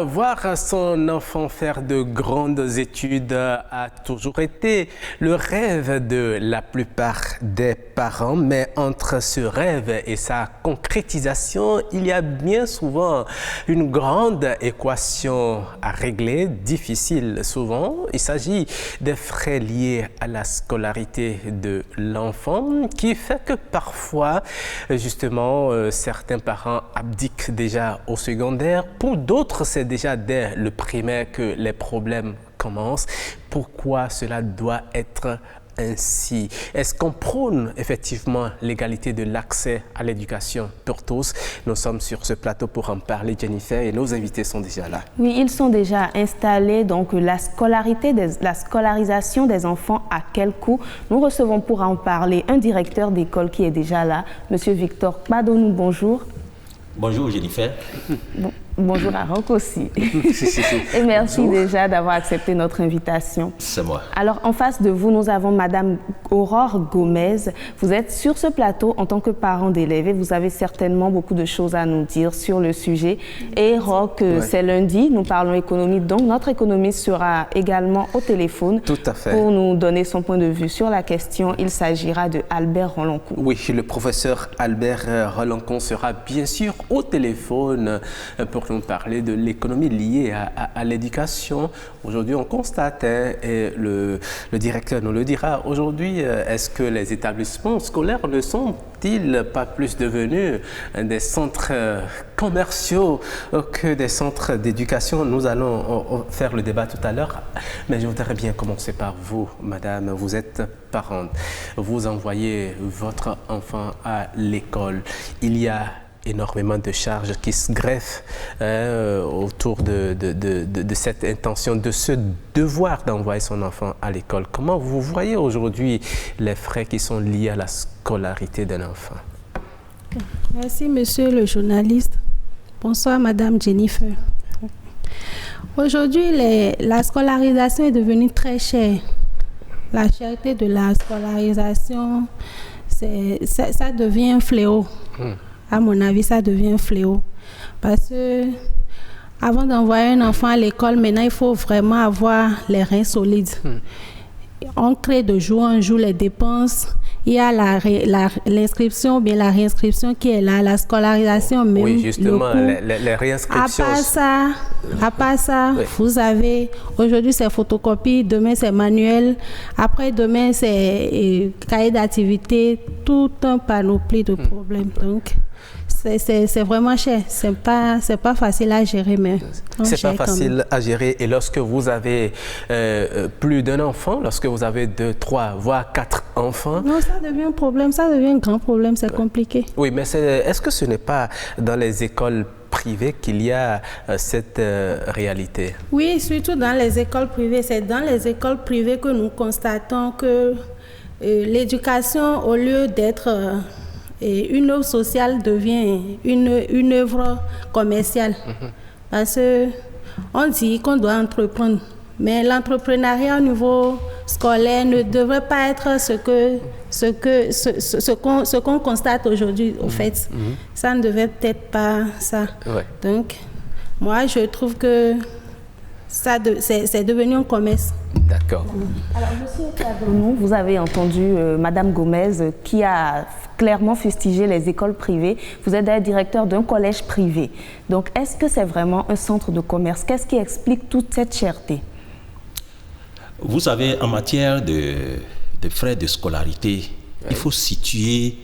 fois, voir son enfant faire de grandes études a toujours été le rêve de la plupart des parents. Mais entre ce rêve et sa concrétisation, il y a bien souvent une grande équation à régler, difficile souvent. Il s'agit des frais liés à la scolarité de l'enfant qui fait que parfois, justement, certains parents abdiquent déjà au secondaire. Pour d'autres, c'est déjà dès le primaire que les problèmes commencent. Pourquoi cela doit être ainsi? Est-ce qu'on prône effectivement l'égalité de l'accès à l'éducation pour tous? Nous sommes sur ce plateau pour en parler, Jennifer, et nos invités sont déjà là. Oui, ils sont déjà installés. Donc, la scolarisation des enfants, à quel coût? Nous recevons pour en parler un directeur d'école qui est déjà là, M. Victor Padonou. Bonjour. Bonjour Jennifer. Bonjour à Roch aussi. Et merci déjà d'avoir accepté notre invitation. C'est moi. Alors, en face de vous, nous avons Madame Aurore Gomez. Vous êtes sur ce plateau en tant que parent d'élèves et vous avez certainement beaucoup de choses à nous dire sur le sujet. Et Roch, c'est lundi, nous parlons économie, donc notre économiste sera également au téléphone. Tout à fait. Pour nous donner son point de vue sur la question. Il s'agira de Albert Rollancon. Oui, le professeur Albert Rollancon sera bien sûr au téléphone pour nous parler de l'économie liée à l'éducation. Aujourd'hui, on constate, et le directeur nous le dira, aujourd'hui, est-ce que les établissements scolaires ne sont-ils pas plus devenus des centres commerciaux que des centres d'éducation? Nous allons faire le débat tout à l'heure, mais je voudrais bien commencer par vous, madame. Vous êtes parente, vous envoyez votre enfant à l'école. Il y a énormément de charges qui se greffent autour de cette intention, de ce devoir d'envoyer son enfant à l'école. Comment vous voyez aujourd'hui les frais qui sont liés à la scolarité d'un enfant? Merci, monsieur le journaliste. Bonsoir, madame Jennifer. Aujourd'hui, la scolarisation est devenue très chère. La cherté de la scolarisation, ça devient un fléau. À mon avis, ça devient un fléau. Parce que avant d'envoyer un enfant à l'école, maintenant, il faut vraiment avoir les reins solides. On crée de jour en jour les dépenses. Il y a l'inscription, bien la réinscription qui est là, la scolarisation même. Oui, justement, les réinscriptions. À part ça, oui. Vous avez, aujourd'hui c'est photocopie, demain c'est manuel, après demain c'est cahier d'activité, tout un panoplie de problèmes. Donc, c'est vraiment cher. C'est pas facile à gérer, mais c'est pas facile à gérer. Et lorsque vous avez plus d'un enfant, lorsque vous avez 2, 3, voire 4 enfants... Non, ça devient un problème, ça devient un grand problème, c'est compliqué. Oui, mais est-ce que ce n'est pas dans les écoles privées qu'il y a cette réalité? Oui, surtout dans les écoles privées. C'est dans les écoles privées que nous constatons que l'éducation, au lieu d'être... Et une œuvre sociale devient une œuvre commerciale. Parce qu'on dit qu'on doit entreprendre. Mais l'entrepreneuriat au niveau scolaire ne devrait pas être ce qu'on constate aujourd'hui, au fait. Ça ne devait peut-être pas ça. Ouais. Donc, moi, je trouve que c'est devenu un commerce. D'accord. Alors, monsieur Padonou, vous avez entendu Madame Gomez qui a clairement fustigé les écoles privées. Vous êtes d'ailleurs directeur d'un collège privé. Donc, est-ce que c'est vraiment un centre de commerce? Qu'est-ce qui explique toute cette cherté? Vous savez, en matière de frais de scolarité, il faut situer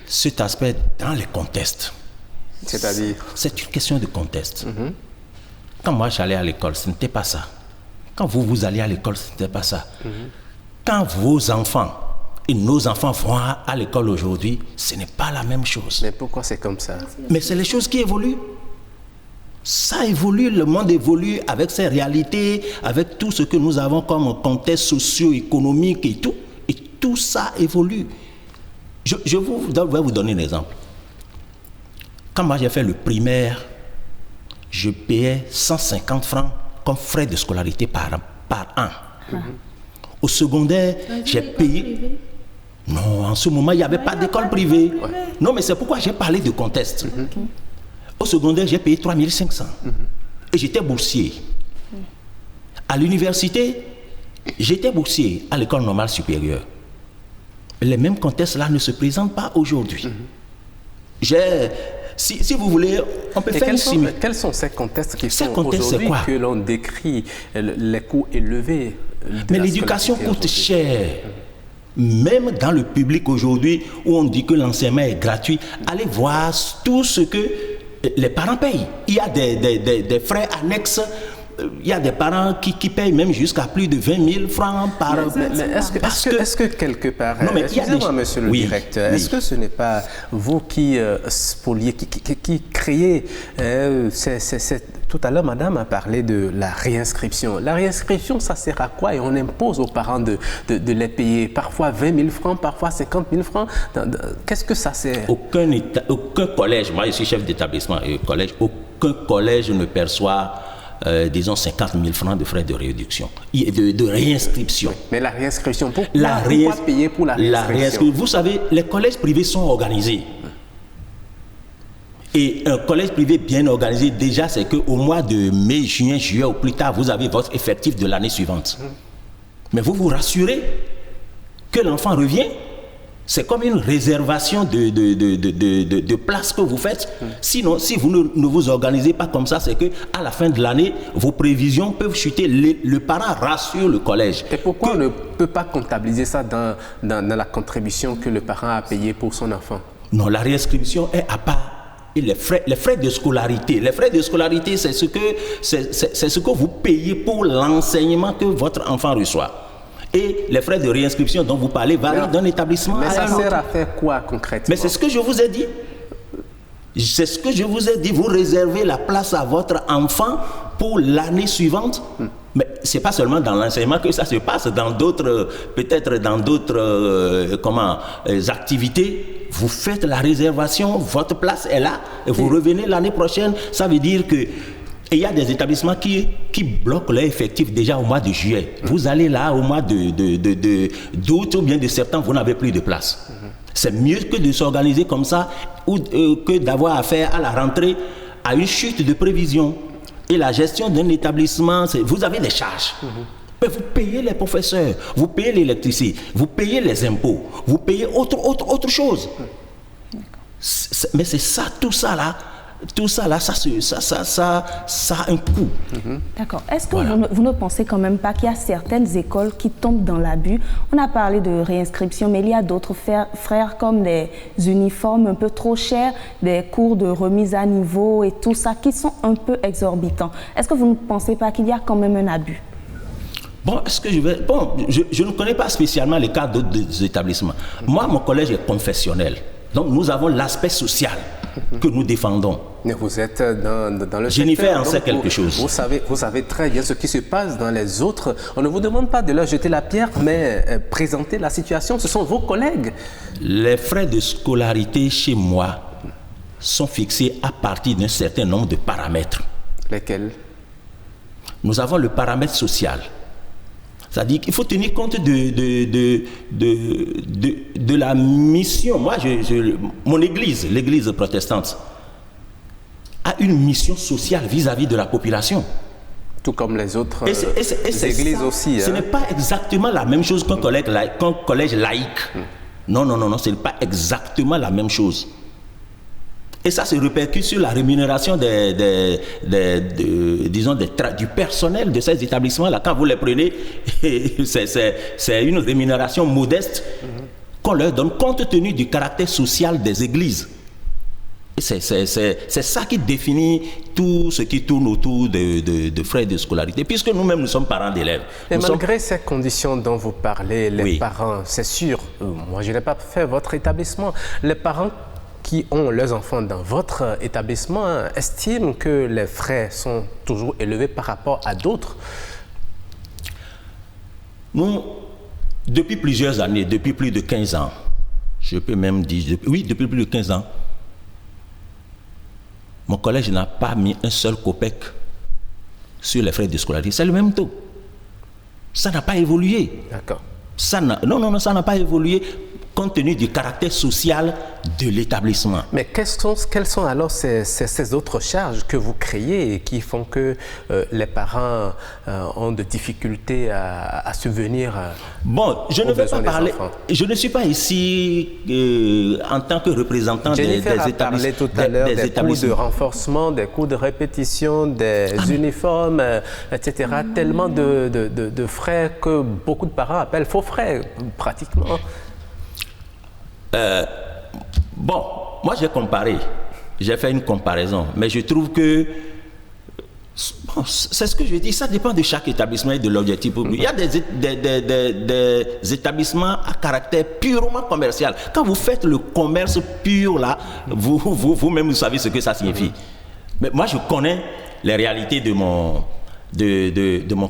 cet aspect dans les contextes. C'est-à-dire? C'est une question de contexte. Quand moi j'allais à l'école, ce n'était pas ça. Quand vous allez à l'école, ce n'était pas ça. Quand vos enfants et nos enfants vont à l'école aujourd'hui, ce n'est pas la même chose. Mais pourquoi c'est comme ça? Mais c'est les choses qui évoluent. Ça évolue, le monde évolue avec ses réalités, avec tout ce que nous avons comme contexte socio-économique et tout. Et tout ça évolue. Je vais vous donner un exemple. Quand moi j'ai fait le primaire, je payais 150 francs comme frais de scolarité par an. Au secondaire, j'ai payé... Non, en ce moment, il n'y avait pas d'école privée. Non, mais c'est pourquoi j'ai parlé de contexte. Au secondaire, j'ai payé 3500. Et j'étais boursier. À l'université, j'étais boursier à l'école normale supérieure. Les mêmes contextes-là ne se présentent pas aujourd'hui. Si vous voulez, on peut faire une simulation. Quels sont ces contextes qui font aujourd'hui que l'on décrit les coûts élevés de Mais l'éducation coûte cher. Même dans le public aujourd'hui, où on dit que l'enseignement est gratuit, allez voir tout ce que les parents payent. Il y a des frais annexes. Il y a des parents qui payent même jusqu'à plus de 20 000 francs par... Mais est-ce que quelque part... Excusez-moi, monsieur le directeur, est-ce que ce n'est pas vous qui spoliez, qui créez... Tout à l'heure, madame a parlé de la réinscription. La réinscription, ça sert à quoi? Et on impose aux parents de les payer parfois 20 000 francs, parfois 50 000 francs. Qu'est-ce que ça sert? Aucun collège, moi je suis chef d'établissement et aucun collège ne perçoit... disons 50 000 francs de frais de réduction, de réinscription. Mais la réinscription, pourquoi payer pour la réinscription? Vous savez, les collèges privés sont organisés. Et un collège privé bien organisé, déjà, c'est qu'au mois de mai, juin, juillet ou plus tard, vous avez votre effectif de l'année suivante. Mais vous vous rassurez que l'enfant revient. C'est comme une réservation de place que vous faites. Sinon, si vous ne vous organisez pas comme ça, c'est qu'à la fin de l'année, vos prévisions peuvent chuter. Le parent rassure le collège. Et pourquoi on ne peut pas comptabiliser ça dans la contribution que le parent a payée pour son enfant? Non, la réinscription est à part. Et les frais de scolarité. Les frais de scolarité, c'est ce que vous payez pour l'enseignement que votre enfant reçoit. Et les frais de réinscription dont vous parlez varient d'un établissement à l'autre. Mais ça sert à faire quoi concrètement? Mais c'est ce que je vous ai dit. C'est ce que je vous ai dit. Vous réservez la place à votre enfant pour l'année suivante. Mais ce n'est pas seulement dans l'enseignement que ça se passe. Dans d'autres, peut-être dans d'autres activités, vous faites la réservation, votre place est là, et vous revenez l'année prochaine. Ça veut dire que il y a des établissements qui bloquent leur effectif déjà au mois de juillet. Vous allez là au mois d'août ou bien de septembre, vous n'avez plus de place. C'est mieux que de s'organiser comme ça ou que d'avoir affaire à la rentrée à une chute de prévision. Et la gestion d'un établissement, vous avez des charges. Mais vous payez les professeurs, vous payez l'électricité, vous payez les impôts, vous payez autre chose. Mais c'est ça, tout ça là, ça a un coût. D'accord. Est-ce que vous ne pensez quand même pas qu'il y a certaines écoles qui tombent dans l'abus? On a parlé de réinscription, mais il y a d'autres frères comme des uniformes un peu trop chers, des cours de remise à niveau et tout ça qui sont un peu exorbitants. Est-ce que vous ne pensez pas qu'il y a quand même un abus? Bon, je ne connais pas spécialement les cas d'autres établissements. Moi, mon collège est confessionnel. Donc, nous avons l'aspect social que nous défendons. Mais vous êtes dans le Jennifer en sait quelque chose. Vous savez très bien ce qui se passe dans les autres. On ne vous demande pas de leur jeter la pierre, mais présenter la situation. Ce sont vos collègues. Les frais de scolarité chez moi sont fixés à partir d'un certain nombre de paramètres. Lesquels? Nous avons le paramètre social. C'est-à-dire qu'il faut tenir compte de la mission. Moi, mon église, l'église protestante, a une mission sociale vis-à-vis de la population. Tout comme les autres églises aussi. Ce n'est pas exactement la même chose qu'un collège laïque. Non, ce n'est pas exactement la même chose. Et ça se répercute sur la rémunération du personnel de ces établissements-là. Quand vous les prenez, c'est une rémunération modeste qu'on leur donne compte tenu du caractère social des églises. C'est ça qui définit tout ce qui tourne autour de frais de scolarité, puisque nous-mêmes, nous sommes parents d'élèves. Et malgré ces conditions dont vous parlez, les parents, c'est sûr, moi je n'ai pas fait votre établissement, les parents qui ont leurs enfants dans votre établissement estiment que les frais sont toujours élevés par rapport à d'autres? Nous, depuis plusieurs années, depuis plus de 15 ans, je peux même dire, depuis plus de 15 ans, mon collège n'a pas mis un seul copec sur les frais de scolarité. C'est le même taux. Ça n'a pas évolué. D'accord. Non, ça n'a pas évolué. compte tenu du caractère social de l'établissement. Mais quelles sont alors ces autres charges que vous créez et qui font que les parents ont de difficultés à subvenir bon, je ne vais pas parler. enfants. Je ne suis pas ici en tant que représentant des établissements. Tout à l'heure des coûts de renforcement, des coûts de répétition, des uniformes, etc. Tellement de frais que beaucoup de parents appellent faux frais, pratiquement. Bon, moi j'ai comparé, j'ai fait une comparaison, mais je trouve que, bon, c'est ce que je dis, ça dépend de chaque établissement et de l'objectif public. Il y a des établissements à caractère purement commercial. Quand vous faites le commerce pur là, vous-même vous savez ce que ça signifie. Mais moi je connais les réalités de mon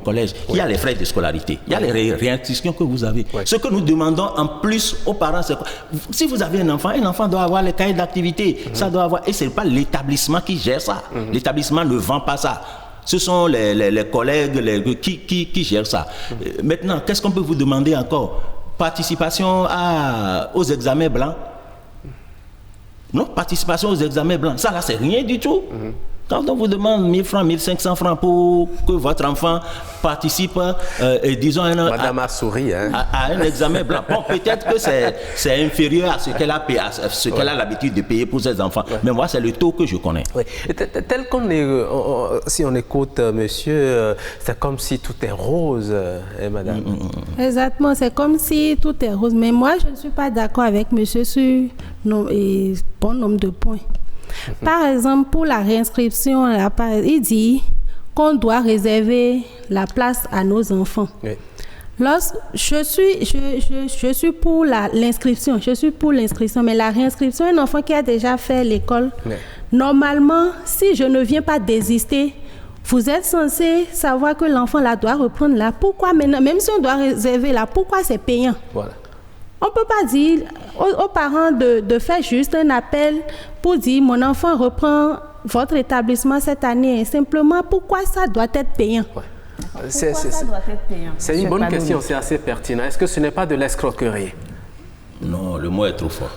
collège. Il y a les frais de scolarité, il y a les réinscriptions que vous avez. Ce que nous demandons en plus aux parents, c'est quoi? Si vous avez un enfant doit avoir les cahiers d'activité, ça doit avoir, et ce n'est pas l'établissement qui gère ça. L'établissement ne vend pas ça. Ce sont les collègues qui gèrent ça. Maintenant, qu'est-ce qu'on peut vous demander encore? Participation aux examens blancs? Non, participation aux examens blancs. Ça là, c'est rien du tout. Quand on vous demande 1000 francs, 1500 francs pour que votre enfant participe, disons, Madame a souri, hein. à un examen blanc, bon, peut-être que c'est inférieur à ce qu'elle a l'habitude de payer pour ses enfants. Mais moi, c'est le taux que je connais. Oui. Tel qu'on est, si on écoute monsieur, c'est comme si tout est rose, madame. Exactement, c'est comme si tout est rose. Mais moi, je ne suis pas d'accord avec monsieur sur bon nombre de points. Par exemple, pour la réinscription, il dit qu'on doit réserver la place à nos enfants. Oui. Je suis pour l'inscription, mais la réinscription, un enfant qui a déjà fait l'école, normalement, si je ne viens pas désister, vous êtes censé savoir que l'enfant là doit reprendre là. Pourquoi maintenant, même si on doit réserver là, pourquoi c'est payant? Voilà. On ne peut pas dire aux parents de faire juste un appel pour dire mon enfant reprend votre établissement cette année. Simplement, pourquoi ça doit être payant? C'est une bonne question, c'est assez pertinent. Est-ce que ce n'est pas de l'escroquerie? Non, le mot est trop fort.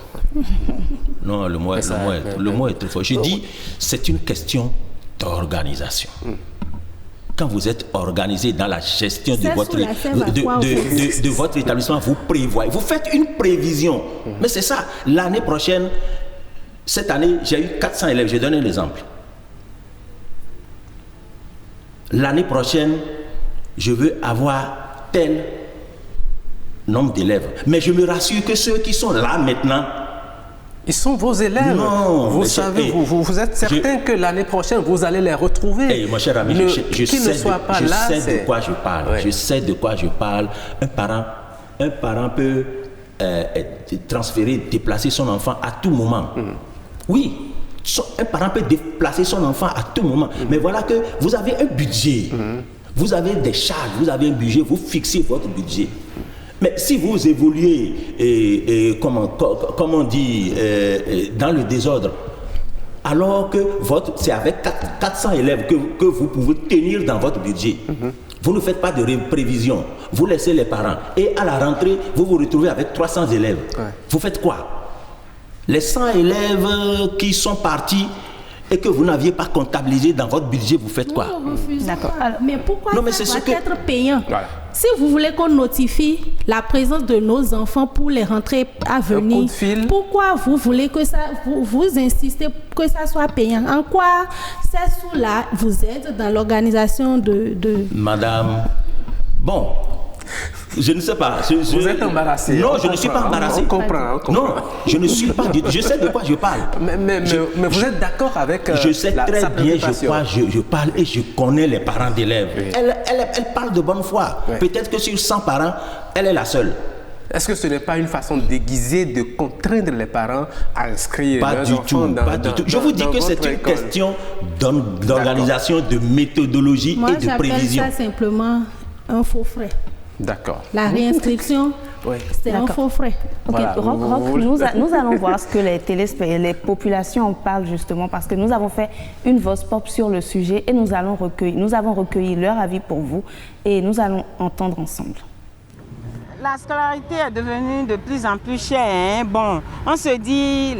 Non, le mot est trop fort. Je dis, c'est une question d'organisation. Quand vous êtes organisé dans la gestion de votre établissement, vous prévoyez, vous faites une prévision. Mais c'est ça, l'année prochaine, cette année, j'ai eu 400 élèves, je donne un exemple. L'année prochaine, je veux avoir tel nombre d'élèves. Mais je me rassure que ceux qui sont là maintenant, ils sont vos élèves. Non, vous savez, vous êtes certain que l'année prochaine, vous allez les retrouver. Mon cher ami, je sais de quoi je parle. Ouais. Je sais de quoi je parle. Un parent peut transférer, déplacer son enfant à tout moment. Oui, un parent peut déplacer son enfant à tout moment. Mais voilà que vous avez un budget. Vous avez des charges, vous avez un budget, vous fixez votre budget. Mais si vous évoluez, comme on dit, dans le désordre, alors que c'est avec 400 élèves que vous pouvez tenir dans votre budget, vous ne faites pas de prévision, vous laissez les parents. Et à la rentrée, vous vous retrouvez avec 300 élèves. Vous faites quoi? Les 100 élèves qui sont partis et que vous n'aviez pas comptabilisé dans votre budget, vous faites quoi? D'accord. Mais pourquoi ça doit être payant? Voilà. Si vous voulez qu'on notifie la présence de nos enfants pour les rentrées à venir, pourquoi vous voulez que ça, vous insistez que ça soit payant? En quoi ces sous-là vous aident dans l'organisation de... Madame, bon... Je ne sais pas. Vous êtes embarrassé. Non, je ne suis pas embarrassé. On comprend. Non, je ne suis pas. Je sais de quoi je parle. Mais vous êtes d'accord avec je sais très bien de quoi je parle et je connais les parents d'élèves. Oui. Elle parle de bonne foi. Oui. Peut-être que sur 100 parents, elle est la seule. Est-ce que ce n'est pas une façon déguisée de contraindre les parents à inscrire leurs enfants dans Pas du tout. Je vous dis que c'est une question d'organisation, de méthodologie et de prévision. Moi, j'appelle ça simplement un faux frais. D'accord. La réinscription, c'est un faux frais. Okay. Voilà. Nous allons voir ce que les populations en parlent justement parce que nous avons fait une vox pop sur le sujet et nous avons recueilli leur avis pour vous et nous allons entendre ensemble. La scolarité est devenue de plus en plus chère. Hein. Bon, on se dit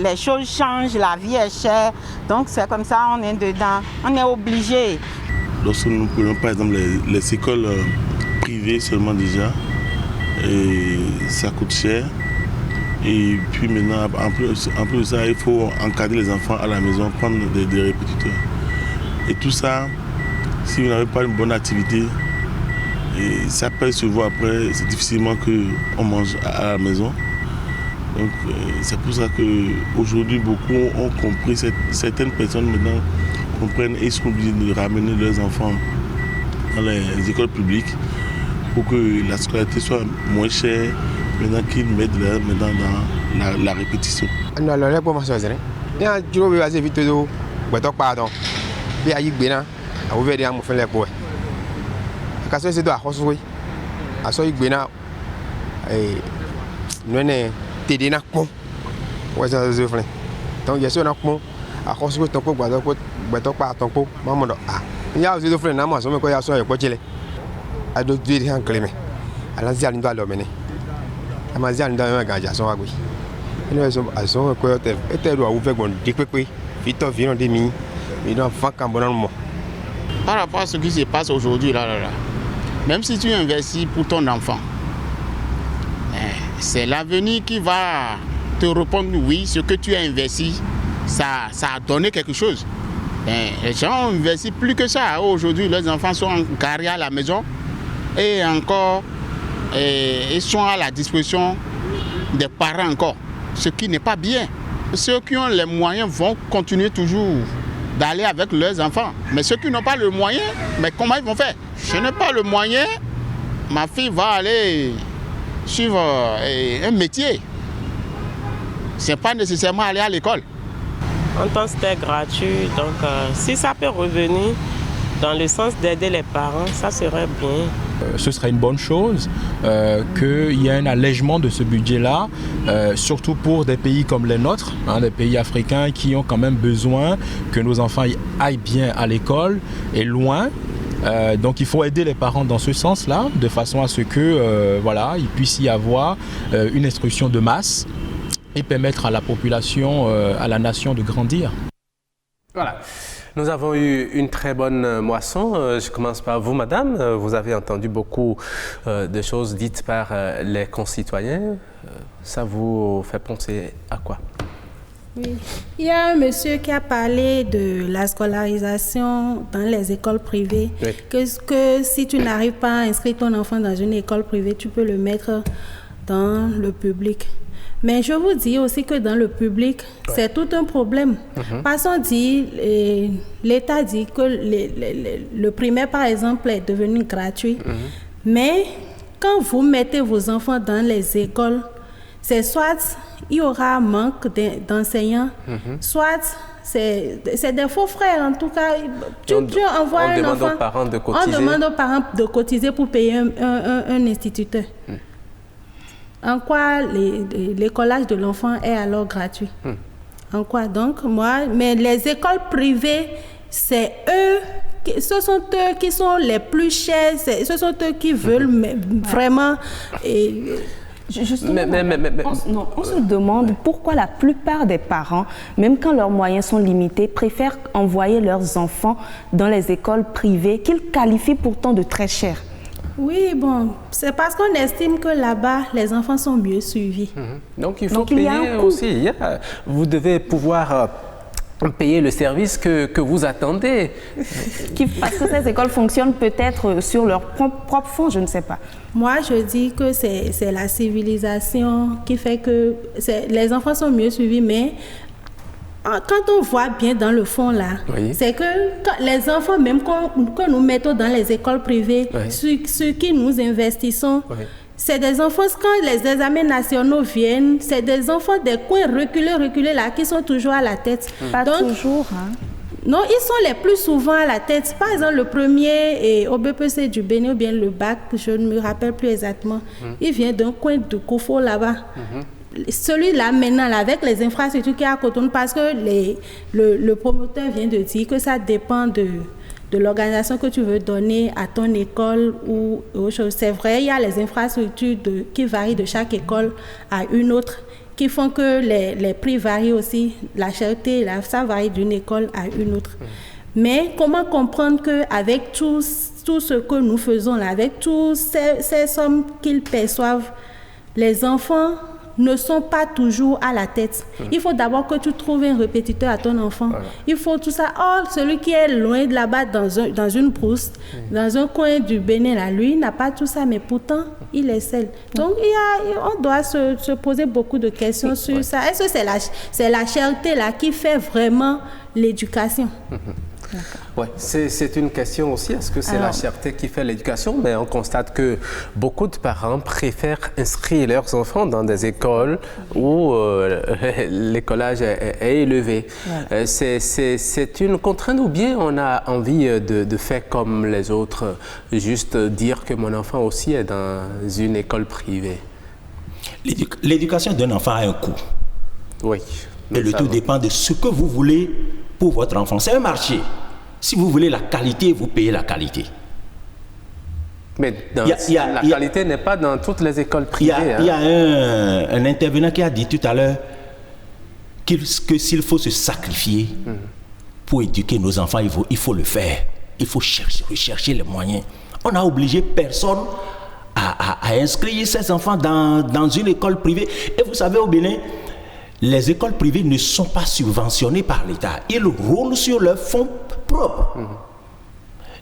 les choses changent, la vie est chère. Donc c'est comme ça, on est dedans. On est obligé. Lorsque nous prenons par exemple les écoles privées seulement déjà, et ça coûte cher. Et puis maintenant, en plus de ça, il faut encadrer les enfants à la maison, prendre des répétiteurs. Et tout ça, si vous n'avez pas une bonne activité, et ça peut se voir après, c'est difficilement qu'on mange à la maison. Donc c'est pour ça qu'aujourd'hui, beaucoup ont compris, certaines personnes maintenant comprennent et sont obligées de ramener leurs enfants dans les écoles publiques pour que la scolarité soit moins chère, maintenant qu'ils mettent maintenant dans la répétition. Non, non, pas moi ça. Il y a du robot assez vite de pardon. Puis il y a Gbena, à ouvrir des amants les bois. Quand c'est de la Rosouille, à ce Gbena, et nous ne t'aider n'a pas. Ouais, ça c'est vrai. Donc il y a ce n'a pas. À Rosouille, ton pot, bois pas ton pot, maman. Ah, il y a aussi des frères, n'a pas, ça me connaît à soi et quoi tu l'es. À d'autres dire un clément. À l'ancien doit l'emmener. À ma zone dans un gage à son agui. Il y a son côté, et tu dois ouvrir bon découpé, vite vient des mi, et dans fin cambonement. Par rapport à ce qui se passe aujourd'hui, là, même si tu investis pour ton enfant, c'est l'avenir qui va te répondre oui, ce que tu as investi, ça a donné quelque chose. Les gens ont investi plus que ça. Aujourd'hui, les enfants sont garés à la maison et encore, ils sont à la disposition des parents encore, ce qui n'est pas bien. Ceux qui ont les moyens vont continuer toujours d'aller avec leurs enfants. Mais ceux qui n'ont pas le moyen, mais comment ils vont faire? Je n'ai pas le moyen, ma fille va aller suivre un métier. Ce n'est pas nécessairement aller à l'école. En tant que c'était gratuit, donc si ça peut revenir dans le sens d'aider les parents, ça serait bien. Ce serait une bonne chose qu'il y ait un allègement de ce budget-là, surtout pour des pays comme les nôtres, des pays africains qui ont quand même besoin que nos enfants aillent bien à l'école et loin. Donc il faut aider les parents dans ce sens-là, de façon à ce que il puisse y avoir une instruction de masse et permettre à la population, à la nation de grandir. Voilà. Nous avons eu une très bonne moisson. Je commence par vous, madame. Vous avez entendu beaucoup de choses dites par les concitoyens. Ça vous fait penser à quoi? Oui. Il y a un monsieur qui a parlé de la scolarisation dans les écoles privées. Oui. Que si tu n'arrives pas à inscrire ton enfant dans une école privée, tu peux le mettre dans le public. Mais je vous dis aussi que dans le public, c'est tout un problème. Parce qu'on dit, l'État dit que le primaire, par exemple, est devenu gratuit. Mais quand vous mettez vos enfants dans les écoles, c'est soit il y aura un manque d'enseignants, soit c'est des faux frères. En tout cas, tu envoies un enfant, on demande aux parents de cotiser pour payer un instituteur. En quoi l'écolage de l'enfant est alors gratuit? En quoi donc? Mais les écoles privées, ce sont eux qui sont les plus chers, ce sont eux qui veulent vraiment... Justement, on se demande pourquoi la plupart des parents, même quand leurs moyens sont limités, préfèrent envoyer leurs enfants dans les écoles privées qu'ils qualifient pourtant de très chères. Oui, bon, c'est parce qu'on estime que là-bas, les enfants sont mieux suivis. Donc il faut payer aussi. Vous devez pouvoir payer le service que vous attendez. Parce que ces écoles fonctionnent peut-être sur leur propre fonds, je ne sais pas. Moi, je dis que c'est la civilisation qui fait que les enfants sont mieux suivis, mais... Quand on voit bien dans le fond là, c'est que les enfants, même que nous mettons dans les écoles privées, ceux qui nous investissons, c'est des enfants, quand les examens nationaux viennent, c'est des enfants des coins reculés là, qui sont toujours à la tête. Pas toujours, Non, ils sont les plus souvent à la tête. Par exemple, le premier au BPC du Bénin ou bien le bac, je ne me rappelle plus exactement, il vient d'un coin de Koufo là-bas. Celui-là, maintenant, là, avec les infrastructures qui est à Cotonou, parce que le promoteur vient de dire que ça dépend de l'organisation que tu veux donner à ton école ou autre chose. C'est vrai, il y a les infrastructures qui varient de chaque école à une autre, qui font que les prix varient aussi, la cherté, ça varie d'une école à une autre. Mais comment comprendre qu'avec tout ce que nous faisons là, avec toutes ces sommes qu'ils perçoivent, les enfants ne sont pas toujours à la tête. Il faut d'abord que tu trouves un répétiteur à ton enfant. Voilà. Il faut tout ça. Or, celui qui est loin de là-bas dans une brousse, dans un coin du Bénin, là, lui, n'a pas tout ça, mais pourtant, il est seul. Donc, on doit se poser beaucoup de questions sur ça. Est-ce que c'est la cherté là qui fait vraiment l'éducation? Oui, c'est une question aussi. Est-ce que c'est la cherté qui fait l'éducation? Mais on constate que beaucoup de parents préfèrent inscrire leurs enfants dans des écoles où l'écolage est élevé. Ouais. C'est une contrainte ou bien on a envie de faire comme les autres, juste dire que mon enfant aussi est dans une école privée? L'éducation d'un enfant a un coût. Oui. Et le tout dépend de ce que vous voulez pour votre enfant. C'est un marché. Si vous voulez la qualité, vous payez la qualité. Mais la qualité n'est pas dans toutes les écoles privées. Il y a un intervenant qui a dit tout à l'heure que s'il faut se sacrifier pour éduquer nos enfants, il faut le faire. Il faut rechercher les moyens. On n'a obligé personne à inscrire ses enfants dans une école privée. Et vous savez, au Bénin, les écoles privées ne sont pas subventionnées par l'État. Ils roulent sur leurs fonds propres.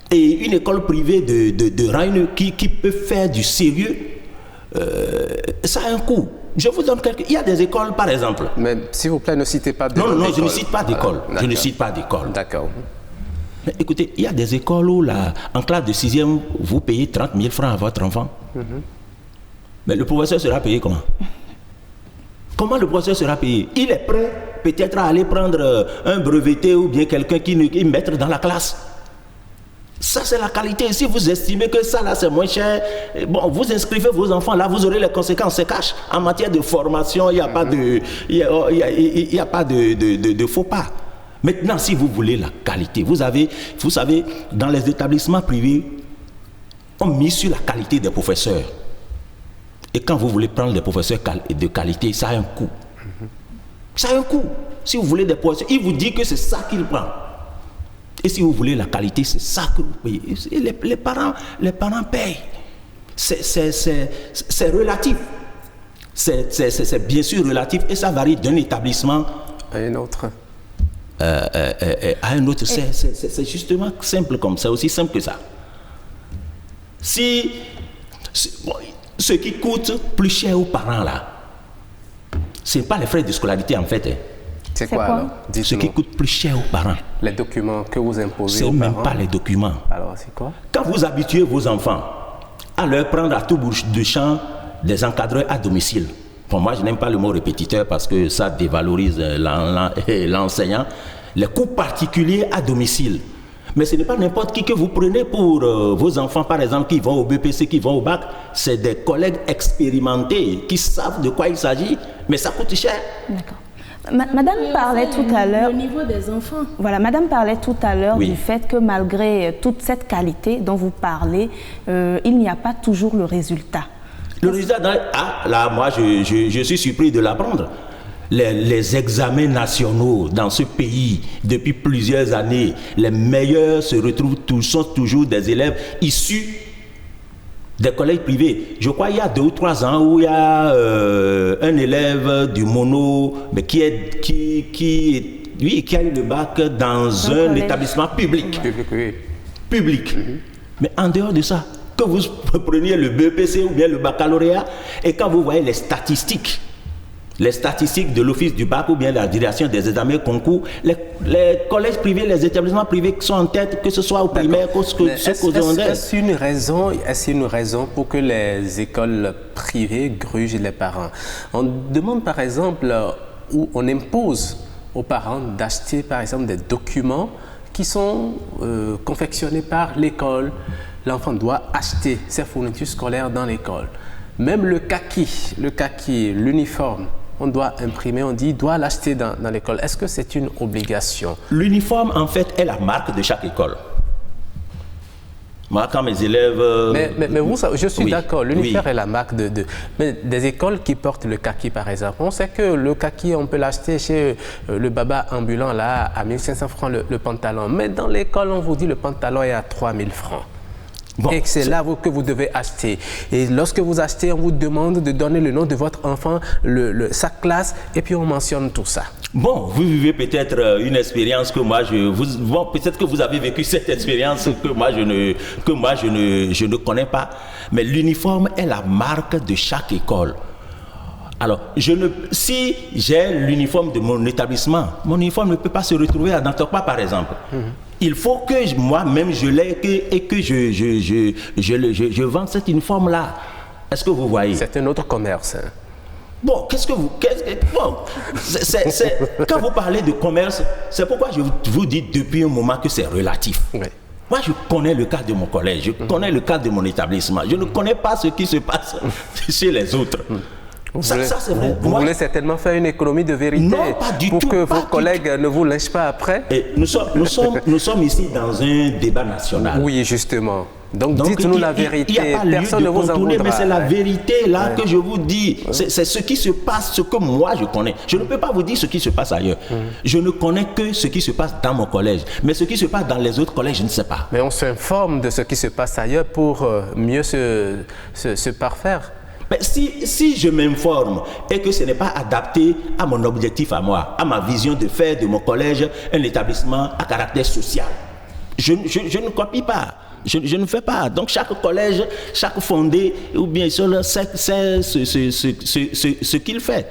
Et une école privée de rang qui peut faire du sérieux, ça a un coût. Je vous donne quelques... Il y a des écoles, par exemple. Mais s'il vous plaît, ne citez pas d'école. Non, je ne cite pas d'école. Je ne cite pas d'école. D'accord. Mais écoutez, il y a des écoles où, en classe de 6e, vous payez 30 000 francs à votre enfant. Mais le professeur sera payé comment? Comment le professeur sera payé? Il est prêt peut-être à aller prendre un breveté ou bien quelqu'un qui mettre dans la classe. Ça, c'est la qualité. Si vous estimez que ça, là, c'est moins cher, bon, vous inscrivez vos enfants, là, vous aurez les conséquences. C'est cash. En matière de formation, il n'y a pas de faux pas. Maintenant, si vous voulez la qualité, vous savez, dans les établissements privés, on mise sur la qualité des professeurs. Et quand vous voulez prendre des professeurs de qualité, ça a un coût. Ça a un coût. Si vous voulez des professeurs, il vous dit que c'est ça qu'il prend. Et si vous voulez la qualité, c'est ça que vous payez. Et les parents payent. C'est relatif. C'est bien sûr relatif et ça varie d'un établissement à un autre. À un autre. C'est justement simple comme ça, aussi simple que ça. Ce qui coûte plus cher aux parents, là, ce n'est pas les frais de scolarité, en fait. C'est quoi alors? Ce qui coûte plus cher aux parents. Les documents que vous imposez aux parents. Ce n'est parents. même pas les documents. Alors, c'est quoi? Quand vous habituez vos enfants à leur prendre à tout bout de champ des encadreurs à domicile, bon, moi, je n'aime pas le mot répétiteur parce que ça dévalorise l'enseignant, les cours particuliers à domicile. Mais ce n'est pas n'importe qui que vous prenez pour vos enfants, par exemple, qui vont au BPC, qui vont au bac. C'est des collègues expérimentés qui savent de quoi il s'agit, mais ça coûte cher. D'accord. Madame parlait tout à l'heure... Au niveau des enfants. Voilà, Madame parlait tout à l'heure du fait que malgré toute cette qualité dont vous parlez, il n'y a pas toujours le résultat. Le résultat, là, moi, je suis surpris de l'apprendre. Les examens nationaux dans ce pays, depuis plusieurs années, les meilleurs sont toujours des élèves issus des collèges privés. Je crois qu'il y a 2 ou 3 ans où il y a un élève du Mono mais qui a eu le bac dans un établissement public. Public. Mais en dehors de ça, que vous preniez le BEPC ou bien le baccalauréat, et quand vous voyez les statistiques de l'office du bac ou bien la direction des examens concours, les collèges privés, les établissements privés qui sont en tête, que ce soit au primaire qu'au secondaire. Est-ce une raison pour que les écoles privées grugent les parents? On demande par exemple, ou on impose aux parents d'acheter par exemple des documents qui sont confectionnés par l'école. L'enfant doit acheter ses fournitures scolaires dans l'école. Même le kaki, l'uniforme, on doit imprimer, on dit, doit l'acheter dans l'école. Est-ce que c'est une obligation? L'uniforme, en fait, est la marque de chaque école. Moi, quand mes élèves... Mais vous, je suis d'accord, l'uniforme oui. est la marque mais des écoles qui portent le kaki, par exemple. On sait que le kaki, on peut l'acheter chez le baba ambulant, là, à 1500 francs le pantalon. Mais dans l'école, on vous dit le pantalon est à 3000 francs. Bon, et c'est là que vous devez acheter. Et lorsque vous achetez, on vous demande de donner le nom de votre enfant, sa classe, et puis on mentionne tout ça. Bon, vous vivez peut-être une expérience que moi, peut-être que vous avez vécu cette expérience que moi, je ne connais pas. Mais l'uniforme est la marque de chaque école. Alors, si j'ai l'uniforme de mon établissement, mon uniforme ne peut pas se retrouver à Dantokpa, par exemple. Il faut que moi-même je l'ai et que je vende cet uniforme-là. Est-ce que vous voyez? C'est un autre commerce. Hein. Bon, quand vous parlez de commerce, c'est pourquoi je vous dis depuis un moment que c'est relatif. Oui. Moi, je connais le cas de mon collège, je connais le cas de mon établissement. Je ne connais pas ce qui se passe chez les autres. C'est vrai. Vous voulez certainement faire une économie de vérité pour que vos collègues ne vous lâchent pas après. Et nous sommes ici dans un débat national. Oui, justement. Donc dites-nous la vérité. Personne ne vous en voudra. Mais c'est la vérité là que je vous dis. C'est ce qui se passe, ce que moi je connais. Je ne peux pas vous dire ce qui se passe ailleurs. Je ne connais que ce qui se passe dans mon collège. Mais ce qui se passe dans les autres collèges, je ne sais pas. Mais on s'informe de ce qui se passe ailleurs pour mieux se parfaire. Mais si je m'informe et que ce n'est pas adapté à mon objectif à moi, à ma vision de faire de mon collège un établissement à caractère social, je ne copie pas, je ne fais pas. Donc chaque collège, chaque fondé ou bien sûr c'est ce qu'il fait.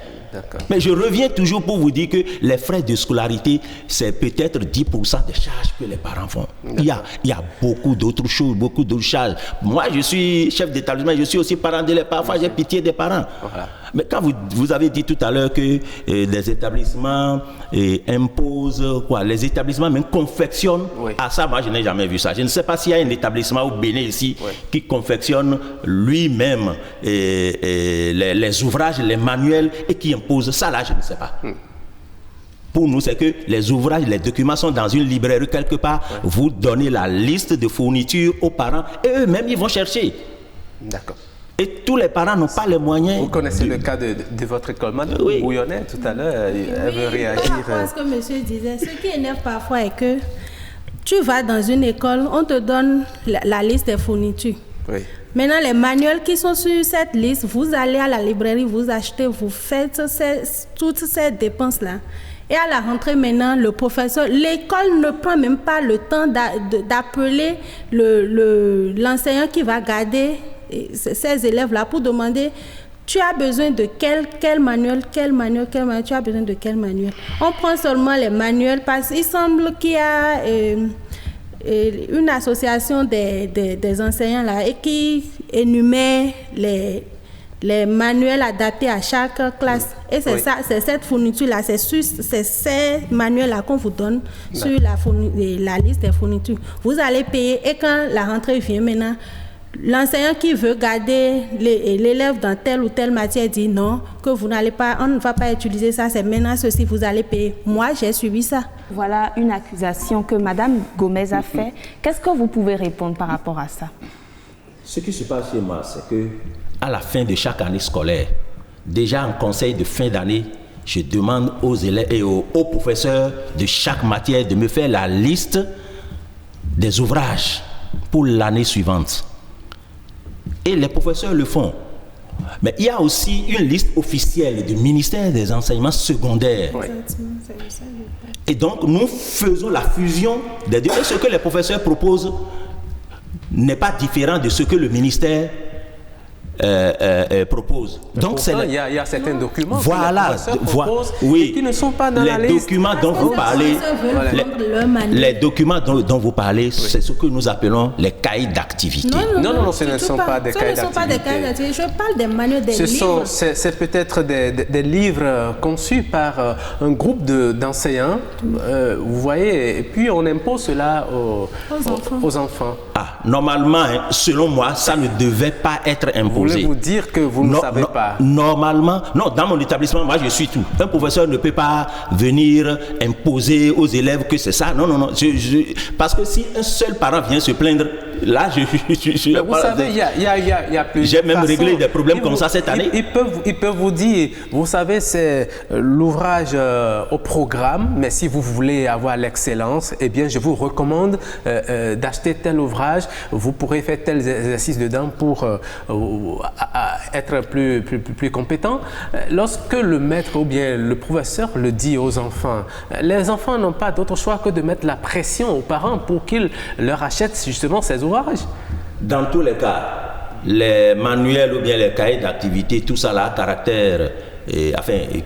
Mais je reviens toujours pour vous dire que les frais de scolarité, c'est peut-être 10% des charges que les parents font. Il y a beaucoup d'autres choses, beaucoup d'autres charges. Moi, je suis chef d'établissement, je suis aussi parent d'élèves. Parfois, j'ai pitié des parents. Voilà. Mais quand vous avez dit tout à l'heure que les établissements imposent, les établissements même confectionnent, ça, moi, je n'ai jamais vu ça. Je ne sais pas s'il y a un établissement au Bénin ici qui confectionne lui-même les ouvrages, les manuels et qui impose ça, là, je ne sais pas. Pour nous, c'est que les ouvrages, les documents sont dans une librairie quelque part. Vous donnez la liste de fournitures aux parents et eux-mêmes, ils vont chercher. D'accord. Et tous les parents n'ont pas les moyens. Vous connaissez le cas de votre école, Madame Bouillonnet, tout à l'heure, elle veut réagir. Par rapport à ce que monsieur disait, ce qui énerve parfois est que tu vas dans une école, on te donne la liste des fournitures. Oui. Maintenant, les manuels qui sont sur cette liste, vous allez à la librairie, vous achetez, vous faites toutes ces dépenses-là. Et à la rentrée maintenant, le professeur, l'école ne prend même pas le temps d'appeler l'enseignant qui va garder ces élèves-là pour demander tu as besoin de quel manuel, tu as besoin de quel manuel. On prend seulement les manuels parce qu'il semble qu'il y a une association des enseignants là et qui énumère les manuels adaptés à chaque classe. Et c'est ça, c'est cette fourniture-là, c'est ces manuels-là qu'on vous donne sur la liste des fournitures. Vous allez payer et quand la rentrée vient maintenant, l'enseignant qui veut garder l'élève dans telle ou telle matière dit non, que vous n'allez pas, on ne va pas utiliser ça, c'est maintenant ceci, vous allez payer. Moi, j'ai suivi ça. Voilà une accusation que Madame Gomez a fait. Qu'est-ce que vous pouvez répondre par rapport à ça? Ce qui se passe chez moi, c'est que à la fin de chaque année scolaire, déjà en conseil de fin d'année, je demande aux élèves et aux professeurs de chaque matière de me faire la liste des ouvrages pour l'année suivante. Et les professeurs le font. Mais il y a aussi une liste officielle du ministère des enseignements secondaires. Oui. Et donc, nous faisons la fusion des deux. Et ce que les professeurs proposent n'est pas différent de ce que le ministère propose. Donc pourtant, il y a certains documents voilà, et qui ne sont pas dans la liste. Documents dont vous parlez, les documents dont vous parlez, c'est ce que nous appelons les cahiers d'activité. Non, ce ne sont pas des cahiers d'activité. Je parle des manuels, des livres. C'est peut-être des livres conçus par un groupe d'enseignants, vous voyez, et puis on impose cela aux enfants. Normalement, selon moi, ça ne devait pas être imposé. poser. Vous voulez vous dire que vous ne savez pas? Normalement, non, dans mon établissement, moi je suis tout. Un professeur ne peut pas venir imposer aux élèves que c'est ça. Non, non, non. Parce que si un seul parent vient se plaindre, là, vous savez, il y a plusieurs J'ai même réglé des problèmes comme ça cette année. Ils peuvent vous dire, vous savez, c'est l'ouvrage au programme, mais si vous voulez avoir l'excellence, eh bien, je vous recommande d'acheter tel ouvrage. Vous pourrez faire tel exercice dedans pour être plus compétent. Lorsque le maître ou bien le professeur le dit aux enfants, les enfants n'ont pas d'autre choix que de mettre la pression aux parents pour qu'ils leur achètent justement ces ouvrages. Dans tous les cas, les manuels ou bien les cahiers d'activité, tout ça là, caractère,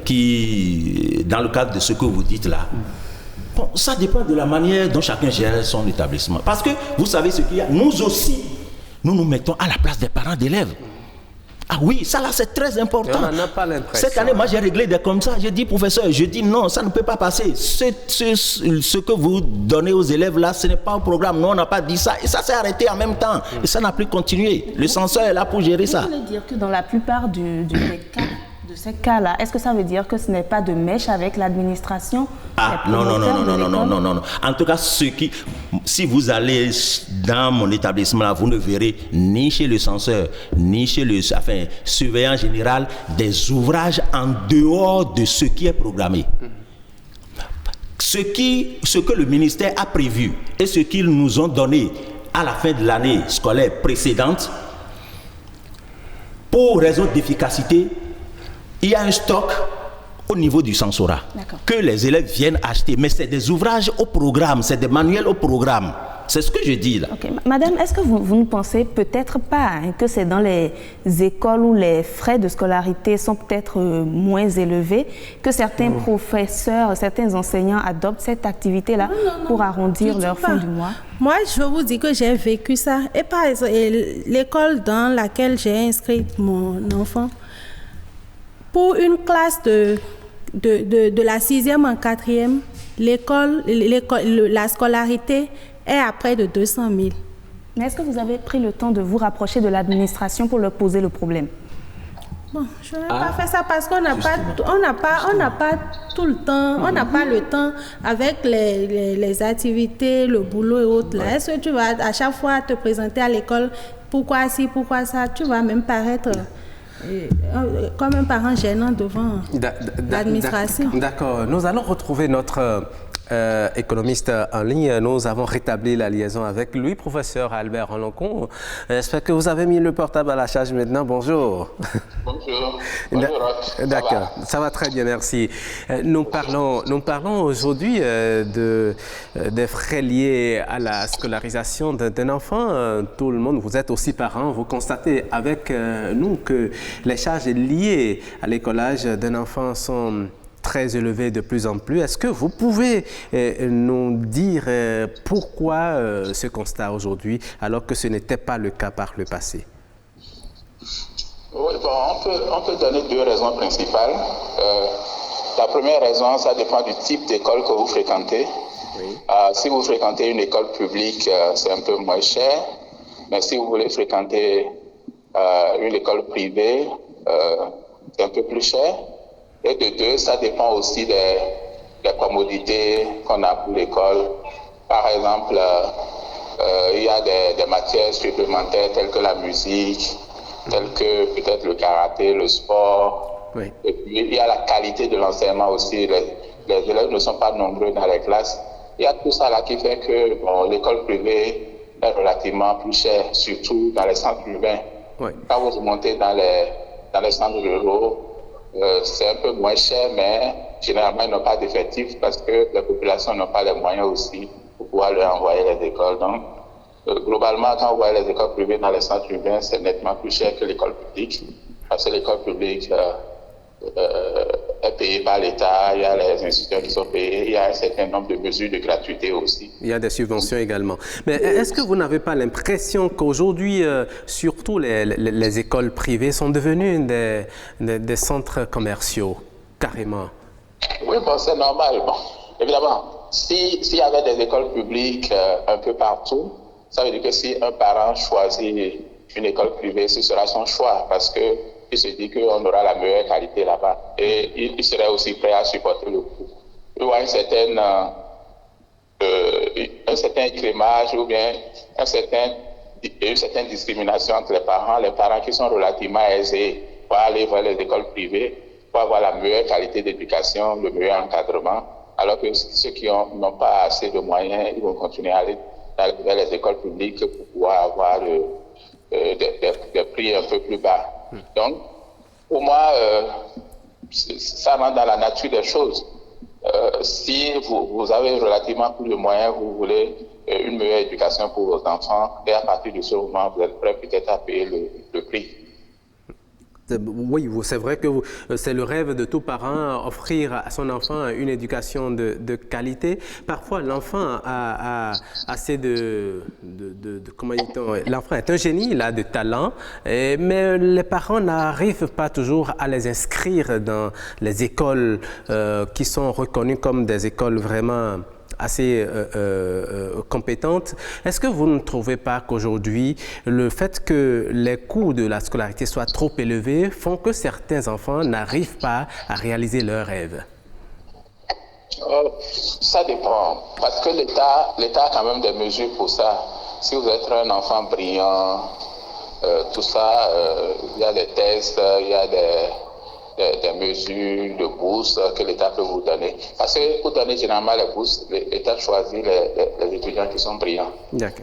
qui, dans le cadre de ce que vous dites là, bon, ça dépend de la manière dont chacun gère son établissement. Parce que vous savez ce qu'il y a, nous aussi, nous nous mettons à la place des parents d'élèves. Ah oui, ça là c'est très important. On n'en a pas l'impression. Cette année, moi j'ai réglé des comme ça. J'ai dit, professeur, je dis non, ça ne peut pas passer. Ce que vous donnez aux élèves là, ce n'est pas un programme. Nous, on n'a pas dit ça. Et ça s'est arrêté en même temps. Et ça n'a plus continué. Le censeur est là pour gérer ça. Vous voulez dire que dans la plupart des cas, de ces cas-là, est-ce que ça veut dire que ce n'est pas de mèche avec l'administration? Ah, non. En tout cas, si vous allez dans mon établissement, là, vous ne verrez ni chez le censeur, ni chez le surveillant général des ouvrages en dehors de ce qui est programmé. Ce que le ministère a prévu et ce qu'ils nous ont donné à la fin de l'année scolaire précédente, pour raison d'efficacité, il y a un stock au niveau du censorat que les élèves viennent acheter. Mais c'est des ouvrages au programme, c'est des manuels au programme. C'est ce que je dis là. Okay. Madame, est-ce que vous ne pensez peut-être pas que c'est dans les écoles où les frais de scolarité sont peut-être moins élevés que certains professeurs, certains enseignants adoptent cette activité-là pour arrondir leur fin du mois? Moi, je vous dis que j'ai vécu ça. Et par exemple, l'école dans laquelle j'ai inscrit mon enfant, pour une classe de la 6e en 4e, la scolarité est à près de 200 000. Mais est-ce que vous avez pris le temps de vous rapprocher de l'administration pour leur poser le problème? Bon, je n'ai pas fait ça parce qu'on n'a pas tout le temps, on n'a pas le temps avec les activités, le boulot et autres. Là. Est-ce que tu vas à chaque fois te présenter à l'école, pourquoi ci, pourquoi ça? Tu vas même paraître comme un parent gênant devant l'administration. D'accord. Nous allons retrouver notre économiste en ligne. Nous avons rétabli la liaison avec lui, professeur Albert Oloncon. J'espère que vous avez mis le portable à la charge maintenant. Bonjour. Bonjour. D'accord, ça va très bien, merci. Nous parlons aujourd'hui des frais liés à la scolarisation d'un enfant. Tout le monde, vous êtes aussi parents, vous constatez avec nous que les charges liées à l'écolage d'un enfant sont très élevé de plus en plus. Est-ce que vous pouvez nous dire pourquoi ce constat aujourd'hui, alors que ce n'était pas le cas par le passé? Oui, bon, on peut donner deux raisons principales. La première raison, ça dépend du type d'école que vous fréquentez. Oui. Si vous fréquentez une école publique, c'est un peu moins cher. Mais si vous voulez fréquenter une école privée, c'est un peu plus cher. Et de deux, ça dépend aussi des commodités qu'on a pour l'école. Par exemple, il y a des matières supplémentaires telles que la musique, telles que peut-être le karaté, le sport. Oui. Et puis, il y a la qualité de l'enseignement aussi. Les élèves ne sont pas nombreux dans les classes. Il y a tout ça là qui fait que l'école privée est relativement plus chère, surtout dans les centres urbains. Oui. Quand vous montez dans les centres ruraux, c'est un peu moins cher, mais généralement, ils n'ont pas d'effectifs parce que la population n'a pas les moyens aussi pour pouvoir leur envoyer les écoles. Donc, globalement, quand vous voyez les écoles privées dans les centres urbains, c'est nettement plus cher que l'école publique parce que l'école publique est payée par l'État, il y a les institutions qui sont payées, il y a un certain nombre de mesures de gratuité aussi. Il y a des subventions également. Mais est-ce que vous n'avez pas l'impression qu'aujourd'hui, surtout les écoles privées sont devenues des centres commerciaux, carrément? Oui, bon, c'est normal. Bon, évidemment, s'il y avait des écoles publiques un peu partout, ça veut dire que si un parent choisit une école privée, ce sera son choix parce qu'il se dit qu'on aura la meilleure qualité là-bas. Et il serait aussi prêt à supporter le coût. Il y a un certain écrémage ou bien une certaine discrimination entre les parents qui sont relativement aisés pour aller vers les écoles privées, pour avoir la meilleure qualité d'éducation, le meilleur encadrement, alors que ceux qui n'ont pas assez de moyens, ils vont continuer à aller vers les écoles publiques pour pouvoir avoir des prix un peu plus bas. Donc, pour moi, ça rentre dans la nature des choses. Si vous avez relativement plus de moyens, vous voulez une meilleure éducation pour vos enfants, et à partir de ce moment, vous êtes prêt peut-être à payer le prix. Oui, c'est vrai que c'est le rêve de tout parent, offrir à son enfant une éducation de qualité. Parfois, l'enfant a assez comment dit-on, l'enfant est un génie, il a de talent, mais les parents n'arrivent pas toujours à les inscrire dans les écoles qui sont reconnues comme des écoles vraiment assez compétentes. Est-ce que vous ne trouvez pas qu'aujourd'hui, le fait que les coûts de la scolarité soient trop élevés font que certains enfants n'arrivent pas à réaliser leurs rêves? Ça dépend, parce que l'État a quand même des mesures pour ça. Si vous êtes un enfant brillant, tout ça, il y a des tests, il y a des mesures de bourse que l'État peut vous donner. Parce que pour donner généralement les bourses, l'État choisit les étudiants qui sont brillants.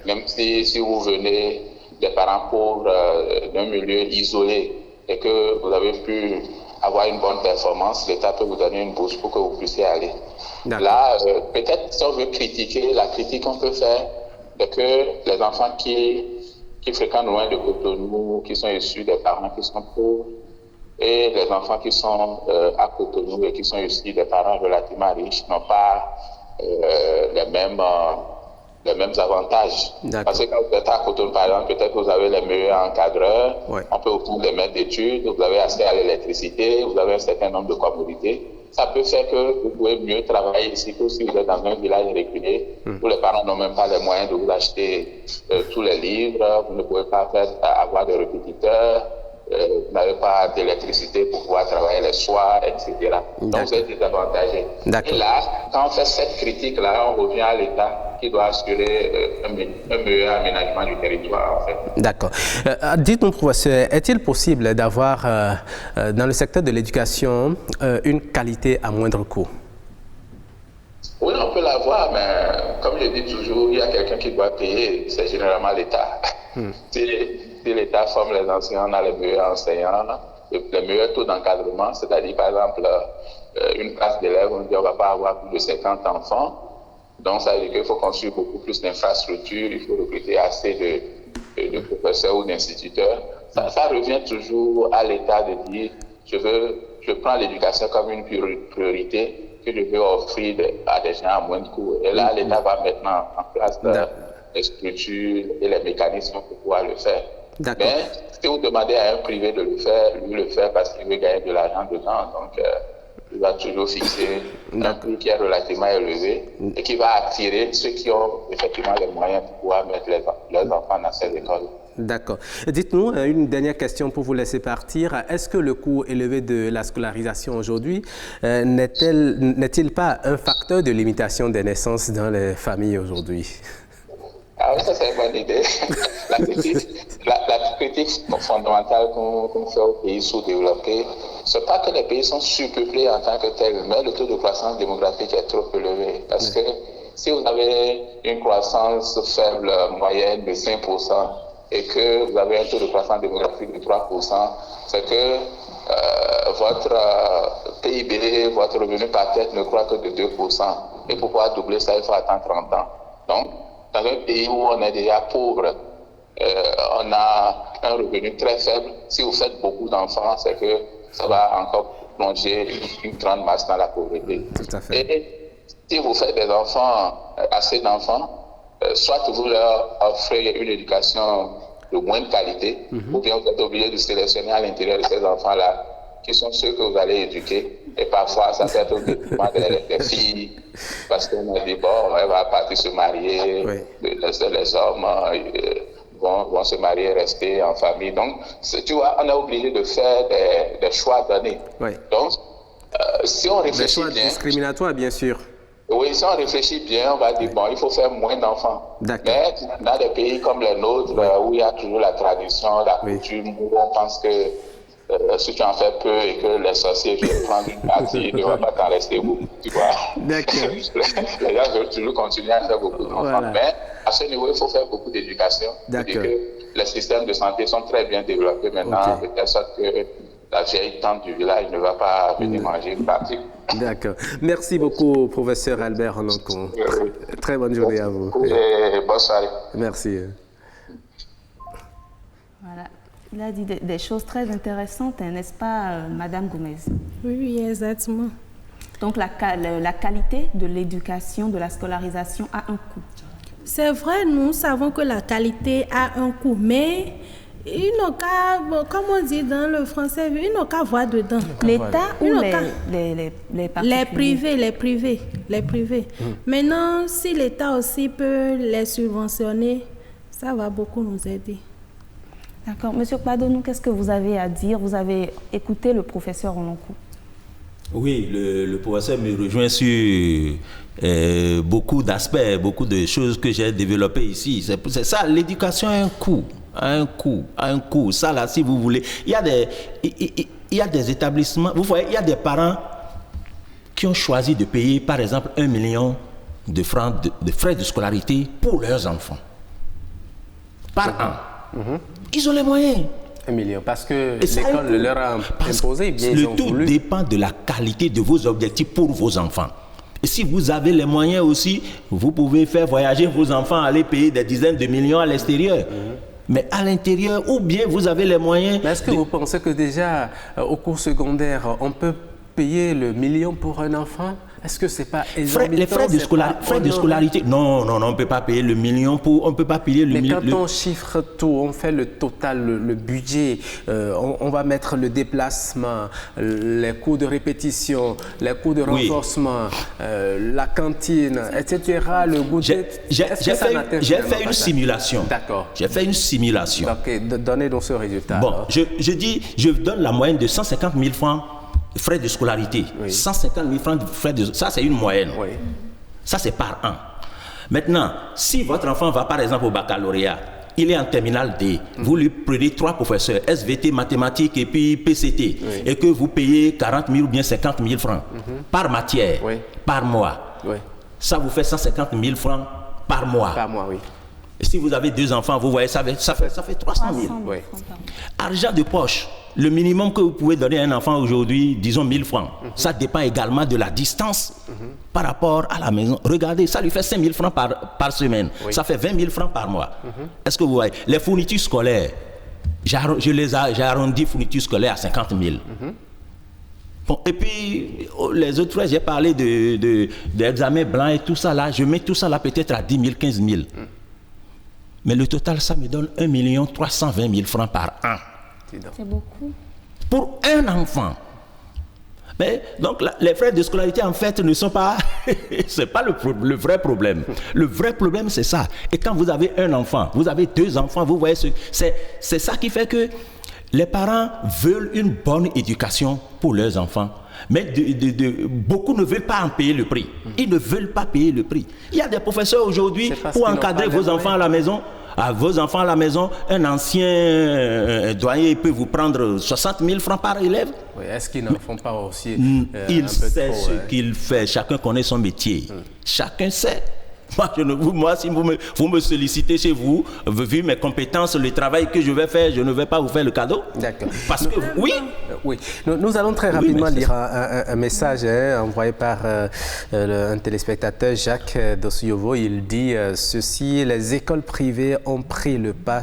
Même si vous venez des parents pauvres d'un milieu isolé et que vous avez pu avoir une bonne performance, l'État peut vous donner une bourse pour que vous puissiez aller. Là, peut-être si on veut critiquer, la critique qu'on peut faire, c'est que les enfants qui fréquentent loin de Cotonou, qui sont issus des parents qui sont pauvres, et les enfants qui sont à Cotonou et qui sont issus des parents relativement riches n'ont pas les mêmes avantages. Parce que quand vous êtes à Cotonou, par exemple, peut-être que vous avez les meilleurs encadreurs, on peut vous prendre des maîtres d'études, vous avez accès à l'électricité, vous avez un certain nombre de commodités. Ça peut faire que vous pouvez mieux travailler ici que si vous êtes dans un village reculé, où les parents n'ont même pas les moyens de vous acheter tous les livres, vous ne pouvez pas avoir de répétiteurs, vous n'avez pas d'électricité pour pouvoir travailler les soirs, etc. Donc vous êtes désavantagé. Et là, quand on fait cette critique-là, on revient à l'État qui doit assurer un meilleur aménagement du territoire, en fait. D'accord. Dites-nous, professeur, est-il possible d'avoir dans le secteur de l'éducation une qualité à moindre coût? Oui, on peut l'avoir, mais comme je dis toujours, il y a quelqu'un qui doit payer, c'est généralement l'État. Si l'État forme les enseignants, on a les meilleurs enseignants, les meilleurs taux d'encadrement, c'est-à-dire par exemple une classe d'élèves, on dit on ne va pas avoir plus de 50 enfants, donc ça veut dire qu'il faut construire beaucoup plus d'infrastructures, il faut recruter assez de professeurs ou d'instituteurs. Ça revient toujours à l'État de dire je prends l'éducation comme une priorité que je veux offrir à des gens à moindre coût. Et là, l'État va maintenant en place les structures et les mécanismes pour pouvoir le faire. Mais si vous demandez à un privé de le faire, lui le faire parce qu'il veut gagner de l'argent dedans, donc il va toujours fixer un prix qui est relativement élevé et qui va attirer ceux qui ont effectivement les moyens de pouvoir mettre leurs enfants dans ces écoles. D'accord. Dites-nous, une dernière question pour vous laisser partir. Est-ce que le coût élevé de la scolarisation aujourd'hui n'est-il pas un facteur de limitation des naissances dans les familles aujourd'hui? Ah oui, ça c'est une bonne idée. La critique fondamentale qu'on fait aux pays sous-développés, c'est pas que les pays sont surpeuplés en tant que tels, mais le taux de croissance démographique est trop élevé. Parce que si vous avez une croissance faible moyenne de 5% et que vous avez un taux de croissance démographique de 3%, c'est que votre PIB, votre revenu par tête ne croît que de 2%. Et pour pouvoir doubler ça, il faut attendre 30 ans. Donc, dans un pays où on est déjà pauvre, on a un revenu très faible. Si vous faites beaucoup d'enfants, c'est que ça va encore plonger une grande masse dans la pauvreté. Tout à fait. Et si vous faites des enfants, assez d'enfants, soit vous leur offrez une éducation de moindre qualité, ou bien vous êtes obligé de sélectionner à l'intérieur de ces enfants-là qui sont ceux que vous allez éduquer. Et parfois, ça peut être au détriment des filles, parce qu'on a dit, bon, elle va partir se marier, les hommes vont se marier, rester en famille. Donc, tu vois, on est obligé de faire des choix donnés. Oui. Donc, si on réfléchit bien... Des choix discriminatoires, bien sûr. Oui, si on réfléchit bien, on va dire, bon, il faut faire moins d'enfants. Mais dans des pays comme les nôtres, où il y a toujours la tradition, la coutume, où on pense que si tu en fais peu et que les sorciers viennent prendre une partie, il ne va pas t'en rester beaucoup, tu vois. D'accord. Les gens veulent toujours continuer à faire beaucoup d'enfants. Voilà. Mais à ce niveau, il faut faire beaucoup d'éducation. D'accord. Les systèmes de santé sont très bien développés maintenant, de telle sorte que la vieille tante du village ne va pas venir manger une partie. D'accord. Merci beaucoup, professeur Albert Holonkon. Très bonne journée à vous. Et bonne soirée. Merci. Voilà. Il a dit des choses très intéressantes, n'est-ce pas, Madame Gomez? Oui, exactement. Donc la qualité de l'éducation, de la scolarisation a un coût. C'est vrai, nous savons que la qualité a un coût, mais ils n'ont qu'à, comme on dit dans le français, ils n'ont qu'à voir dedans. L'État ou les particuliers? Les privés. Maintenant, si l'État aussi peut les subventionner, ça va beaucoup nous aider. D'accord. Monsieur Kpadonou, qu'est-ce que vous avez à dire? Vous avez écouté le professeur Holonkon. Oui, le professeur me rejoint sur beaucoup d'aspects, beaucoup de choses que j'ai développées ici. C'est ça, l'éducation a un coût. Ça là, si vous voulez, il y a des établissements, vous voyez, il y a des parents qui ont choisi de payer, par exemple, 1 million de francs de frais de scolarité pour leurs enfants. Par an. Ils ont les moyens. 1 million, parce que l'école leur a imposé, bien le tout dépend de la qualité de vos objectifs pour vos enfants. Et si vous avez les moyens aussi, vous pouvez faire voyager vos enfants, aller payer des dizaines de millions à l'extérieur. Mais à l'intérieur, ou bien vous avez les moyens... Mais est-ce que vous pensez que déjà, au cours secondaire, on peut payer le million pour un enfant? Est-ce que c'est pas exorbitant? Les frais de scolarité, non, on ne peut pas payer le million on ne peut pas payer le million. Mais quand on chiffre tout, on fait le total, le budget, on va mettre le déplacement, les coûts de répétition, les coûts de renforcement, la cantine, etc., le goûter. J'ai fait une simulation. D'accord. J'ai fait une simulation. Ok, donnez donc ce résultat. Bon, je dis, je donne la moyenne de 150 000 francs frais de scolarité. 150 000 francs de frais de... Ça, c'est une moyenne. Ça, c'est par an. Maintenant, si votre enfant va, par exemple, au baccalauréat, il est en terminale D, vous lui prenez 3 professeurs, SVT, mathématiques et puis PCT, et que vous payez 40 000 ou bien 50 000 francs par matière, par mois. Ça vous fait 150 000 francs par mois. Par mois, oui. Et si vous avez 2 enfants, vous voyez, ça fait 300 000. Argent de poche. Le minimum que vous pouvez donner à un enfant aujourd'hui, disons 1000 francs. Ça dépend également de la distance par rapport à la maison. Regardez, ça lui fait 5 000 francs par semaine. Ça fait 20 000 francs par mois. Est-ce que vous voyez? Les fournitures scolaires, j'ai arrondi fournitures scolaires à 50 000. Bon, et puis, les autres fois, j'ai parlé d'examen blanc et tout ça là. Je mets tout ça là peut-être à 10 000, 15 000. Mais le total, ça me donne 1 320 000 francs par an. C'est beaucoup. Pour un enfant. Mais donc les frais de scolarité en fait ne sont pas... c'est pas le vrai problème. Le vrai problème c'est ça. Et quand vous avez un enfant, vous avez 2 enfants, vous voyez, c'est ça qui fait que les parents veulent une bonne éducation pour leurs enfants. Mais beaucoup ne veulent pas en payer le prix. Ils ne veulent pas payer le prix. Il y a des professeurs aujourd'hui pour encadrer vos enfants à la maison. À vos enfants à la maison, un ancien doyen peut vous prendre 60 000 francs par élève. Oui, est-ce qu'ils n'en font pas aussi il sait ce qu'il fait. Chacun connaît son métier. Chacun sait. Moi, si vous me sollicitez chez vous, vu mes compétences, le travail que je vais faire, je ne vais pas vous faire le cadeau. D'accord. Parce que, oui. Nous allons très rapidement lire un message envoyé par un téléspectateur, Jacques Dosiovo. Il dit ceci: les écoles privées ont pris le pas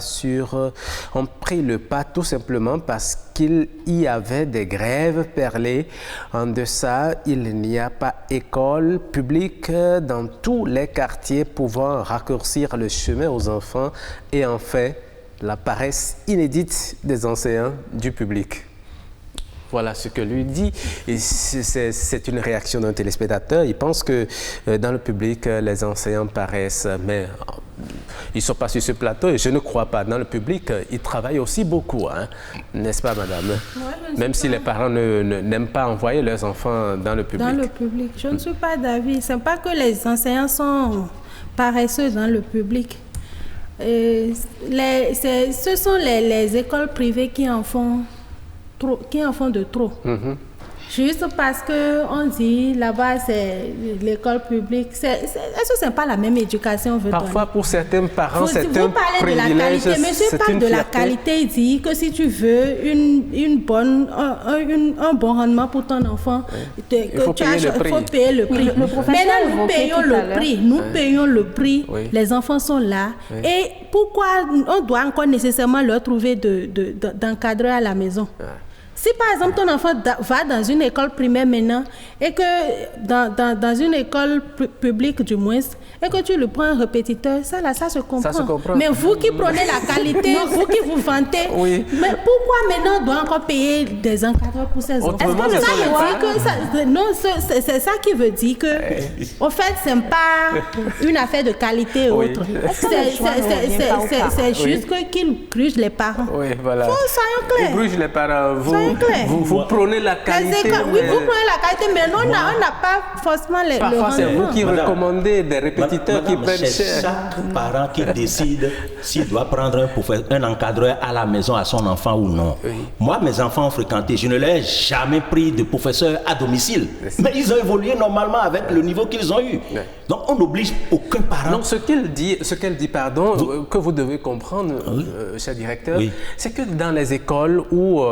tout simplement parce qu'il y avait des grèves perlées. En deçà, il n'y a pas école publique dans tous les quartiers pouvant raccourcir le chemin aux enfants. Et enfin, la paresse inédite des enseignants du public. Voilà ce que lui dit. Et c'est une réaction d'un téléspectateur. Il pense que dans le public, les enseignants paraissent... Mais ils ne sont pas sur ce plateau et je ne crois pas. Dans le public, ils travaillent aussi beaucoup. Hein. N'est-ce pas, madame? Même si les parents n'aiment pas envoyer leurs enfants dans le public. Dans le public. Je ne suis pas d'avis. Ce n'est pas que les enseignants sont paresseux dans le public. Ce sont les écoles privées qui en font de trop. Juste parce qu'on dit là-bas c'est l'école publique. Est-ce que ce n'est pas la même éducation? Parfois pour certains parents c'est un privilège. Vous parlez de la qualité. Monsieur parle de la qualité. Il dit que si tu veux un bon rendement pour ton enfant, il faut payer le prix. Mais là nous payons le prix. Nous payons le prix. Les enfants sont là. Et pourquoi on doit encore nécessairement leur trouver d'encadreurs à la maison? Si par exemple ton enfant va dans une école primaire maintenant et que dans une école publique du moins et que tu le prends un répétiteur, ça se comprend. Mais vous qui prenez la qualité, vous qui vous vantez, mais pourquoi maintenant on doit encore payer des encadreurs pour ces enfants? C'est ça qui veut dire que au fait c'est pas une affaire de qualité ou autre. C'est juste qu'ils grugent les parents. Soyons clairs. Ils grugent les parents. Vous prenez la qualité. Oui, vous prenez la qualité, mais on n'a pas forcément le rendement. Parfois, c'est vous qui recommandez des répétiteurs qui prennent cher. C'est chaque parent qui décide s'il doit prendre un encadreur à la maison à son enfant ou non. Moi, mes enfants ont fréquenté, je ne leur ai jamais pris de professeur à domicile. Mais ils ont évolué normalement avec le niveau qu'ils ont eu. Donc, on n'oblige aucun parent. Donc, ce qu'elle dit, que vous devez comprendre, cher directeur, c'est que dans les écoles où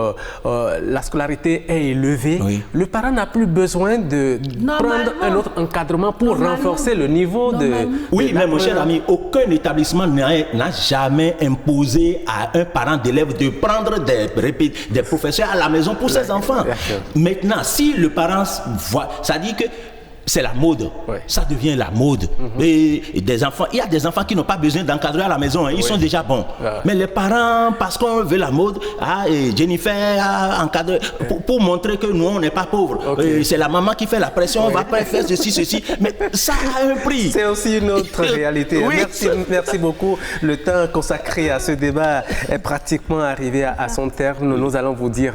la scolarité est élevée, le parent n'a plus besoin de prendre un autre encadrement pour renforcer le niveau de... Oui, mais mon cher ami, aucun établissement n'a jamais imposé à un parent d'élève de prendre des professeurs à la maison pour ses enfants. Maintenant, si le parent voit, ça dit que c'est la mode. Ça devient la mode. Et des enfants, il y a des enfants qui n'ont pas besoin d'encadrer à la maison. Ils sont déjà bons. Mais les parents, parce qu'on veut la mode, Jennifer a encadré pour montrer que nous, on n'est pas pauvres. C'est la maman qui fait la pression. On va pas faire ceci. Mais ça a un prix. C'est aussi une autre réalité. Merci beaucoup. Le temps consacré à ce débat est pratiquement arrivé à son terme. Nous allons vous dire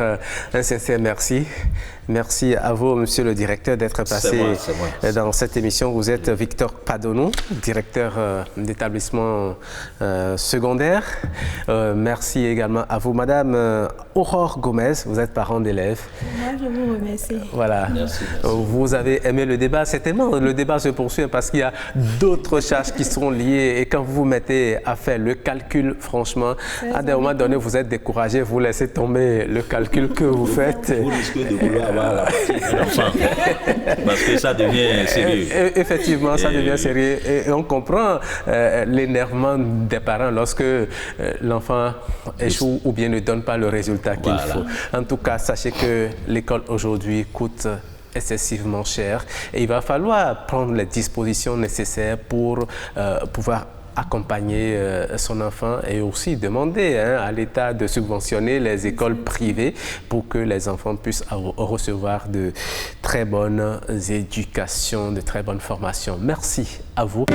un sincère merci. Merci à vous, monsieur le directeur, d'être passé dans cette émission. Vous êtes Victor Padonou, directeur d'établissement secondaire. Merci également à vous, madame Aurore Gomez. Vous êtes parent d'élèves. Moi, je vous remercie. Voilà. Merci. Vous avez aimé le débat. Certainement, le débat se poursuit parce qu'il y a d'autres charges qui sont liées. Et quand vous vous mettez à faire le calcul, franchement, à un moment donné, vous êtes découragé. Vous laissez tomber le calcul que vous faites. Vous risquez de vouloir parce que ça devient sérieux. Effectivement, ça devient sérieux et on comprend l'énervement des parents lorsque l'enfant échoue ou bien ne donne pas le résultat qu'il faut. En tout cas, sachez que l'école aujourd'hui coûte excessivement cher et il va falloir prendre les dispositions nécessaires pour pouvoir accompagner son enfant et aussi demander à l'État de subventionner les écoles privées pour que les enfants puissent recevoir de très bonnes éducations, de très bonnes formations. Merci à vous.